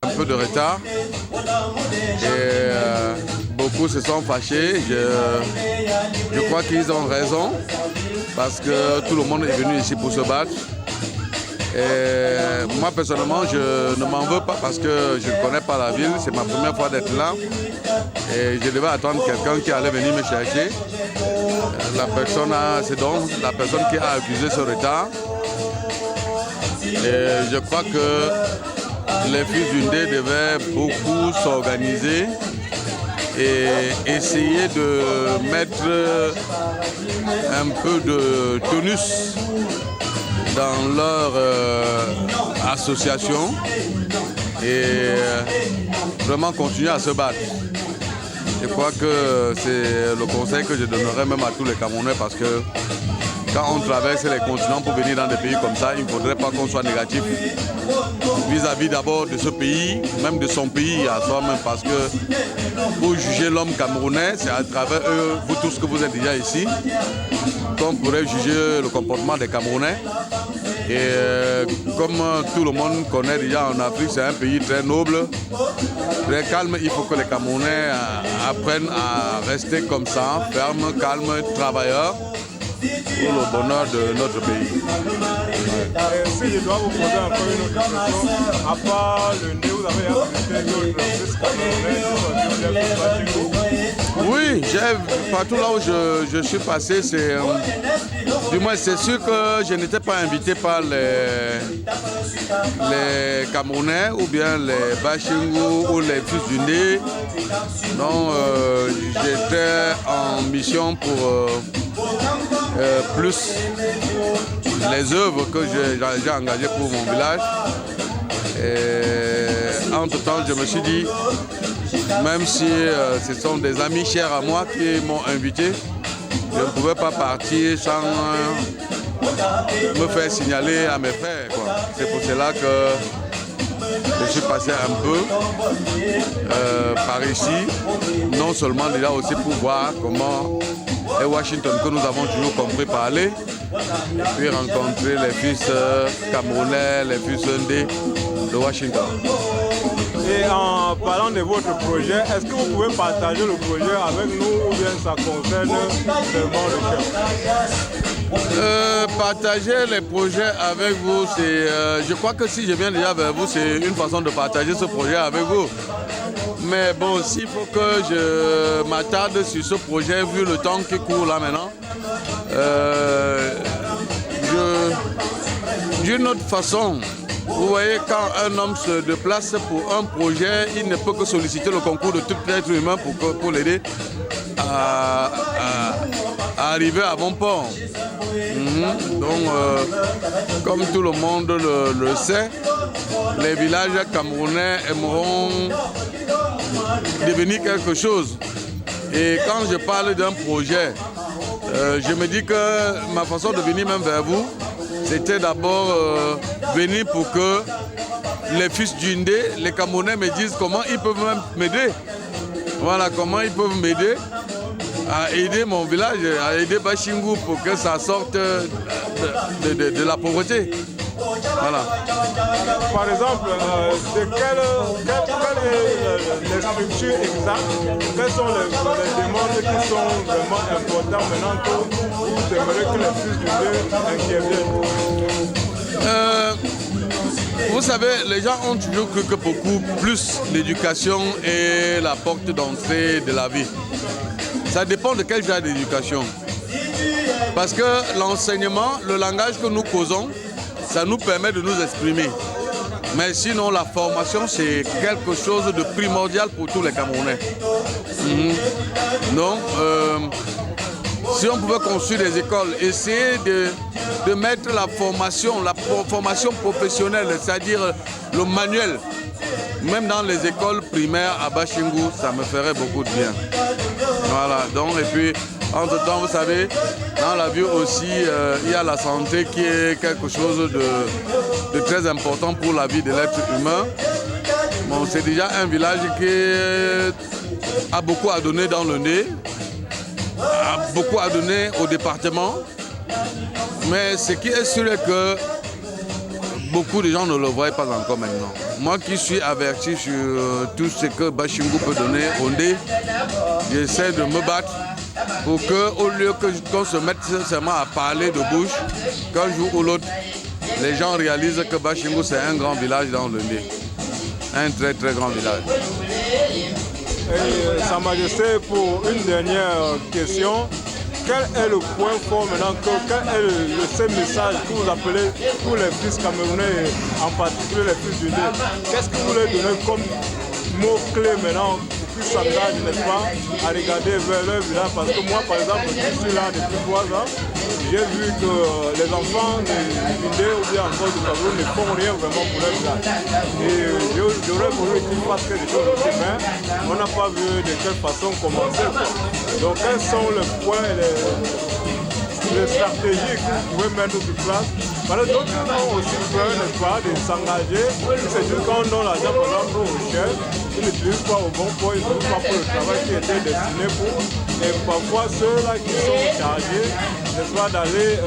Un peu de retard et beaucoup se sont fâchés. Je crois qu'ils ont raison parce que tout le monde est venu ici pour se battre. Et moi personnellement, je ne m'en veux pas parce que je ne connais pas la ville. C'est ma première fois d'être là et je devais attendre quelqu'un qui allait venir me chercher. C'est donc la personne qui a accusé ce retard. Et je crois que les fils du Ndé devaient beaucoup s'organiser et essayer de mettre un peu de tonus dans leur association et vraiment continuer à se battre. Je crois que c'est le conseil que je donnerais même à tous les Camerounais parce que quand on traverse les continents pour venir dans des pays comme ça, il ne faudrait pas qu'on soit négatif vis-à-vis d'abord de ce pays, même de son pays à soi-même, parce que pour juger l'homme camerounais, c'est à travers eux, vous tous que vous êtes déjà ici, qu'on pourrait juger le comportement des Camerounais. Et comme tout le monde connaît déjà en Afrique, c'est un pays très noble, très calme. Il faut que les Camerounais apprennent à rester comme ça, fermes, calmes, travailleurs, pour le bonheur de notre pays. Si je dois vous poser encore une autre question, à part le Ndé, vous avez visité d'autres fils camerounais? Oui, partout là où je suis passé, du moins c'est sûr que je n'étais pas invité par les Camerounais ou bien les Bachingou ou les fils du Ndé. Donc j'étais en mission pour plus les œuvres que j'ai engagées pour mon village. Et entre-temps, je me suis dit, même si ce sont des amis chers à moi qui m'ont invité, je ne pouvais pas partir sans me faire signaler à mes frères. C'est pour cela que je suis passé un peu par ici, non seulement déjà aussi pour voir comment est Washington, que nous avons toujours compris parler, et puis rencontrer les fils camerounais, les fils Ndé de Washington. Et en parlant de votre projet, est-ce que vous pouvez partager le projet avec nous ou bien ça concerne seulement le chef? Partager les projets avec vous, je crois que si je viens déjà vers vous, c'est une façon de partager ce projet avec vous. Mais bon, s'il faut que je m'attarde sur ce projet, vu le temps qui court là maintenant, d'une autre façon, vous voyez, quand un homme se déplace pour un projet, il ne peut que solliciter le concours de tout être humain pour l'aider à arriver à bon port. Donc, comme tout le monde le sait, les villages camerounais aimeront devenir quelque chose. Et quand je parle d'un projet, je me dis que ma façon de venir même vers vous, c'était d'abord venir pour que les fils du Ndé, les Camerounais me disent comment ils peuvent même m'aider. Voilà, comment ils peuvent m'aider à aider mon village, à aider Bachingou pour que ça sorte de la pauvreté. Voilà. Par exemple, quelle est les structures exactes? Quelles sont les demandes qui sont vraiment importantes maintenant que vous aimeriez que les fils du Ndé interviennent? Vous savez, les gens ont toujours cru que beaucoup plus l'éducation est la porte d'entrée de la vie. Ça dépend de quel genre d'éducation. Parce que l'enseignement, le langage que nous causons, ça nous permet de nous exprimer. Mais sinon, la formation, c'est quelque chose de primordial pour tous les Camerounais. Donc, si on pouvait construire des écoles, essayer de mettre la formation professionnelle, c'est-à-dire le manuel, même dans les écoles primaires à Bashingou, ça me ferait beaucoup de bien. Voilà, donc et puis entre-temps, vous savez, dans la vie aussi, il y a la santé qui est quelque chose de très important pour la vie de l'être humain. Bon, c'est déjà un village qui a beaucoup à donner dans le nez, a beaucoup à donner au département, mais ce qui est sûr est que beaucoup de gens ne le voient pas encore maintenant. Moi qui suis averti sur tout ce que Bashingou peut donner au nez, j'essaie de me battre pour qu'au lieu qu'on se mette seulement à parler de bouche, qu'un jour ou l'autre, les gens réalisent que Bashingou c'est un grand village dans le nez. Un très très grand village. Et, Sa Majesté, pour une dernière question, quel est le point fort maintenant, quel est le seul message que vous appelez tous les fils camerounais, en particulier les fils du nez? Qu'est-ce que vous voulez donner comme mot-clé maintenant pour qu'ils s'engagent, n'est-ce pas, à regarder vers leur village? Parce que moi, par exemple, je suis là depuis 3 ans. J'ai vu que les enfants de Bindé ou bien encore du Cameroun ne font rien vraiment pour leur village. Et j'aurais voulu qu'ils fassent quelque chose aussi, mais on n'a pas vu de quelle façon commencer. Donc quels sont les points et les stratégies que vous pouvez mettre sur place? Parce que d'autres ont aussi peur, n'est-ce pas, de s'engager. C'est juste quand on donne l'argent, par exemple, aux chefs, ils n'utilisent pas au bon point, ils n'utilisent pas pour le travail qui était destiné pour. Et parfois, ceux-là qui sont chargés, n'est-ce pas, d'aller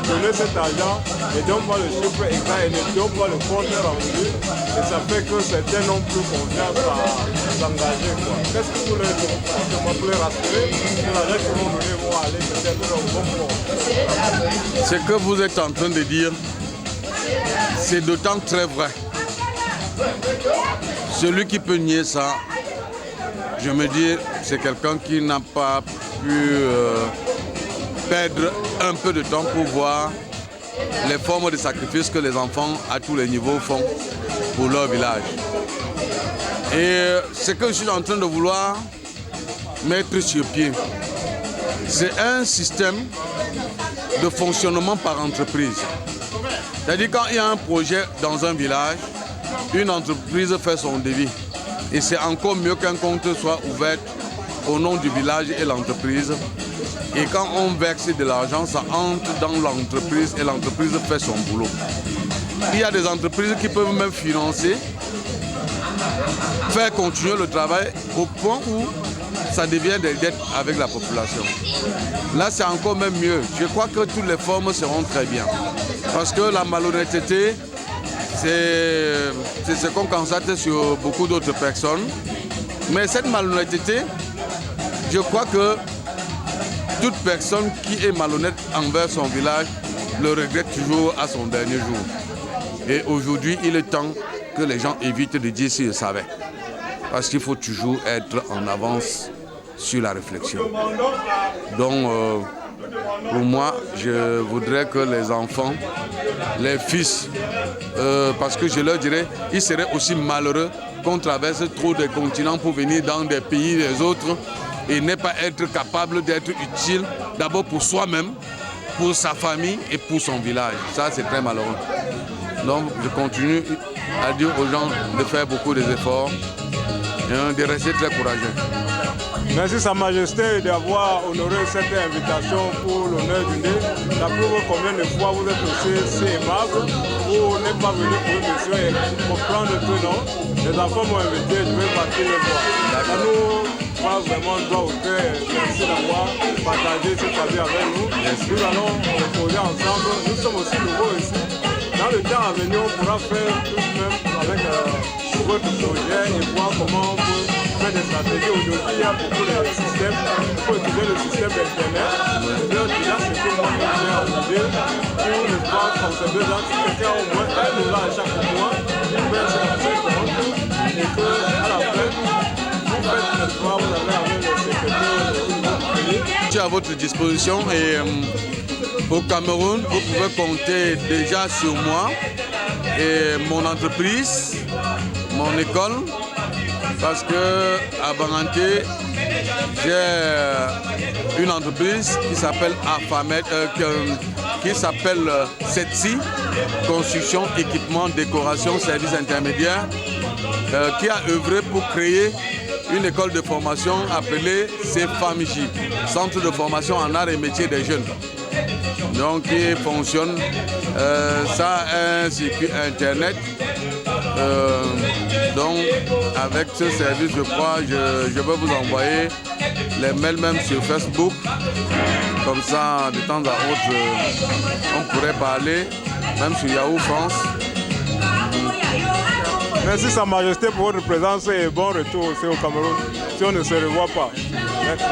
donner cet argent, ne donnent pas le chiffre exact et ne donnent pas le compte rendu. Et ça fait que certains n'ont plus confiance à s'engager. Qu'est-ce que vous voulez dire? Pour les rassurer, que l'argent que vous donnez vont aller peut-être au bon point. Ce que vous êtes en train de dire, c'est d'autant très vrai. Celui qui peut nier ça, je me dis, c'est quelqu'un qui n'a pas pu perdre un peu de temps pour voir les formes de sacrifice que les enfants à tous les niveaux font pour leur village. Et ce que je suis en train de vouloir mettre sur pied, c'est un système de fonctionnement par entreprise. C'est-à-dire quand il y a un projet dans un village, une entreprise fait son devis. Et c'est encore mieux qu'un compte soit ouvert au nom du village et l'entreprise. Et quand on verse de l'argent, ça entre dans l'entreprise et l'entreprise fait son boulot. Il y a des entreprises qui peuvent même financer, faire continuer le travail au point où ça devient des dettes avec la population. Là, c'est encore même mieux. Je crois que toutes les formes seront très bien. Parce que la malhonnêteté, c'est ce qu'on constate sur beaucoup d'autres personnes. Mais cette malhonnêteté, je crois que toute personne qui est malhonnête envers son village le regrette toujours à son dernier jour. Et aujourd'hui, il est temps que les gens évitent de dire s'ils savaient. Parce qu'il faut toujours être en avance sur la réflexion. Donc, pour moi, je voudrais que les enfants, les fils, parce que je leur dirais, ils seraient aussi malheureux qu'on traverse trop de continents pour venir dans des pays des autres et ne pas être capable d'être utile d'abord pour soi-même, pour sa famille et pour son village. Ça, c'est très malheureux. Donc, je continue à dire aux gens de faire beaucoup d'efforts et de rester très courageux. Merci Sa Majesté d'avoir honoré cette invitation pour l'honneur du nez. Ça prouve combien de fois vous êtes aussi aimable. Vous n'êtes pas venu pour une mission et comprendre que non. Les enfants m'ont invité, je vais partir le voir. Ça nous fera vraiment droit au cœur. Merci d'avoir partagé cette avis avec nous. Nous allons poser ensemble. Nous sommes aussi nouveaux ici. Dans le temps à venir, on pourra faire tout de même avec votre projet et voir comment on peut faire des stratégies. Aujourd'hui, il y a beaucoup de systèmes. Il faut utiliser le système d'Internet. Déjà, c'est que moi, j'ai envie pour ne pas conserver là. Si quelqu'un a au moins $1 à chaque mois, il fait ses comptes et qu'à la fin, vous faites le droit, vous avez avec le secrétaire Je suis à votre disposition et au Cameroun, vous pouvez compter déjà sur moi et mon entreprise, mon école, parce que à Banganté, J'ai une entreprise qui s'appelle Afamet, qui s'appelle Setsi, construction, équipement, décoration, services intermédiaires, qui a œuvré pour créer une école de formation appelée CFAMICHI, Centre de formation en arts et métiers des jeunes. Donc qui fonctionne, ça a un circuit internet. Donc avec ce service, je crois, je vais vous envoyer les mails même sur Facebook. Comme ça, de temps à autre, on pourrait parler, même sur Yahoo France. Merci Sa Majesté pour votre présence et bon retour aussi au Cameroun, si on ne se revoit pas. Merci.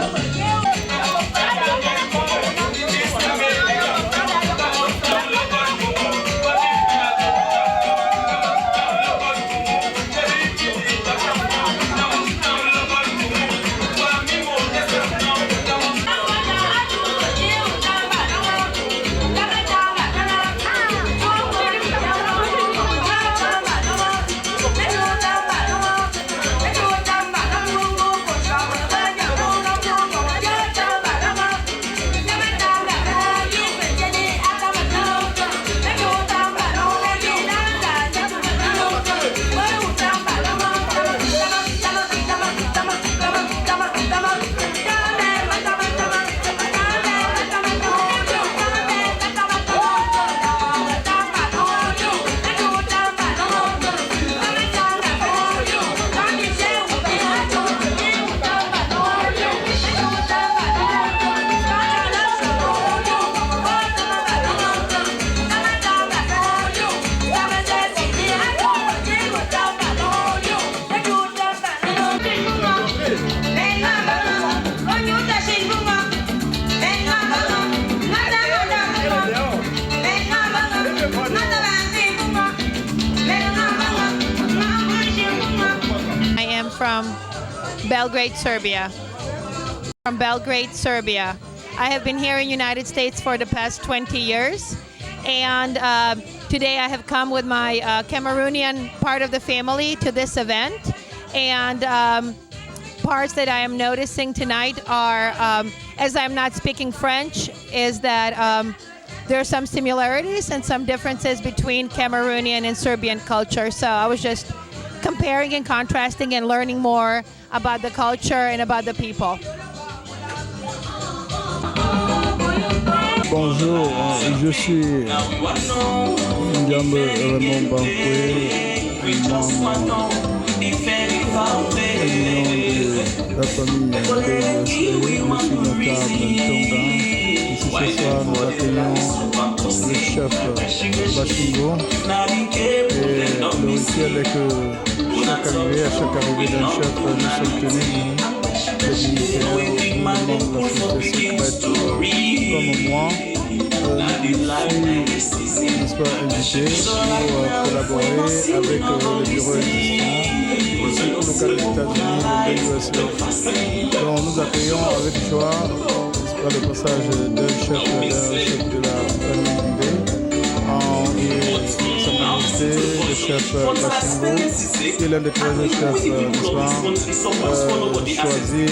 From Belgrade, Serbia. From Belgrade, Serbia. I have been here in the United States for the past 20 years, and today I have come with my Cameroonian part of the family to this event. And parts that I am noticing tonight are, as I'm not speaking French, is that there are some similarities and some differences between Cameroonian and Serbian culture. So I was just comparing and contrasting and learning more about the culture and about the people. Bonjour, je suis Ndiambe Raymond Bankwe, membre de la famille BSE. Je suis notable Ntonga. Ici ce soir nous accueillons le chef Bachingo. Et le rituel est que à chaque arrivée d'un chef, nous sommes tenus, les militaires, membres de la société secrète, comme moi, je suis, n'est-ce pas, invité pour collaborer avec le bureau existant, aussi pour le cas des États-Unis, de l'USE. Donc nous accueillons avec joie, n'est-ce pas, le passage d'un chef de la famille Mbé. Le chef Bachingo, qui est l'un des 13 chefs, n'est-ce pas, choisis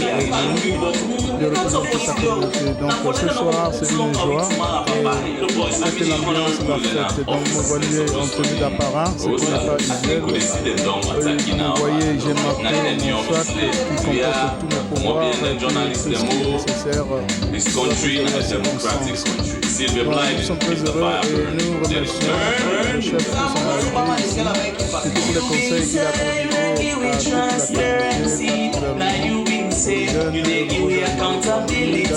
de représenter sa communauté. Donc ce soir, c'est une joie et c'est l'ambiance de la fête. Donc vous voyez en tenue d'apparence, ce qui n'est pas usuel. Vous voyez, j'ai marqué mon sac qui comporte tous mes pouvoirs et tout ce qui est nécessaire pour la circonstance. Nous sommes très heureux et nous remercions le chef de son arrivée ici et tous les conseils qu'il a prodigués à toute la communauté, particulièrement aux jeunes et aux nouveaux arrivés.